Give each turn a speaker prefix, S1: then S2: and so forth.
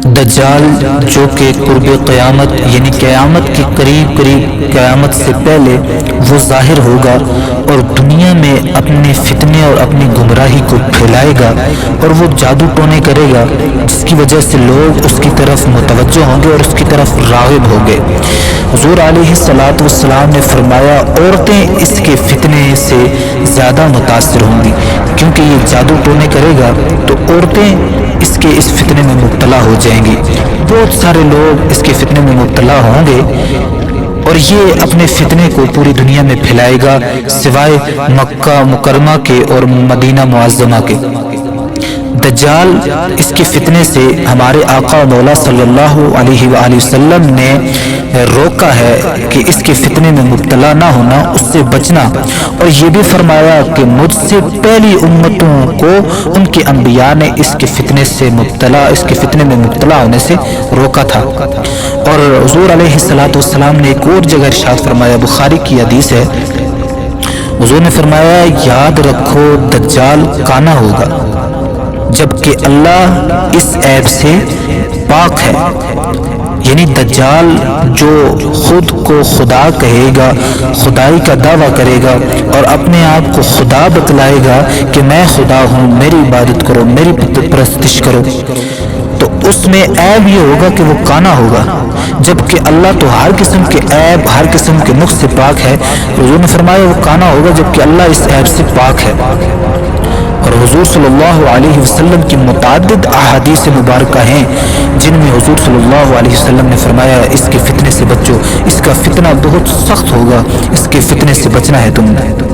S1: دجال جو کہ قرب قیامت یعنی قیامت کے قریب قیامت سے پہلے وہ ظاہر ہوگا اور دنیا میں اپنے فتنے اور اپنی گمراہی کو پھیلائے گا، اور وہ جادو ٹونے کرے گا جس کی وجہ سے لوگ اس کی طرف متوجہ ہوں گے اور اس کی طرف راغب ہوں گے۔ حضور علیہ الصلاۃ والسلام نے فرمایا عورتیں اس کے فتنے سے زیادہ متاثر ہوں گی، کیونکہ یہ جادو ٹونے کرے گا تو عورتیں اس فتنے میں مبتلا ہو جائیں گی، بہت سارے لوگ اس کے فتنے میں مبتلا ہوں گے اور یہ اپنے فتنے کو پوری دنیا میں پھیلائے گا سوائے مکہ مکرمہ کے اور مدینہ معظمہ کے۔ دجال اس کے فتنے سے ہمارے آقا مولا صلی اللہ علیہ وآلہ وسلم نے روکا ہے کہ اس کے فتنے میں مبتلا نہ ہونا، اس سے بچنا، اور یہ بھی فرمایا کہ مجھ سے پہلی امتوں کو ان کے انبیاء نے اس کے فتنے میں مبتلا ہونے سے روکا تھا۔ اور حضور علیہ الصلوۃ نے ایک اور جگہ ارشاد فرمایا، بخاری کی حدیث ہے، حضور نے فرمایا یاد رکھو دجال کانا ہوگا جبکہ اللہ اس عیب سے پاک ہے۔ یعنی دجال جو خود کو خدا کہے گا، خدائی کا دعویٰ کرے گا اور اپنے آپ کو خدا بتلائے گا کہ میں خدا ہوں، میری عبادت کرو، میری پرستش کرو، تو اس میں عیب یہ ہوگا کہ وہ کانا ہوگا، جبکہ اللہ تو ہر قسم کے عیب، ہر قسم کے نقص سے پاک ہے۔ حضور نے فرمایا وہ کانا ہوگا جبکہ اللہ اس عیب سے پاک ہے۔ اور حضور صلی اللہ علیہ وسلم کی متعدد احادیث مبارکہ ہیں جن میں حضور صلی اللہ علیہ وسلم نے فرمایا اس کے فتنے سے بچو، اس کا فتنہ بہت سخت ہوگا، اس کے فتنے سے بچنا ہے تم نے۔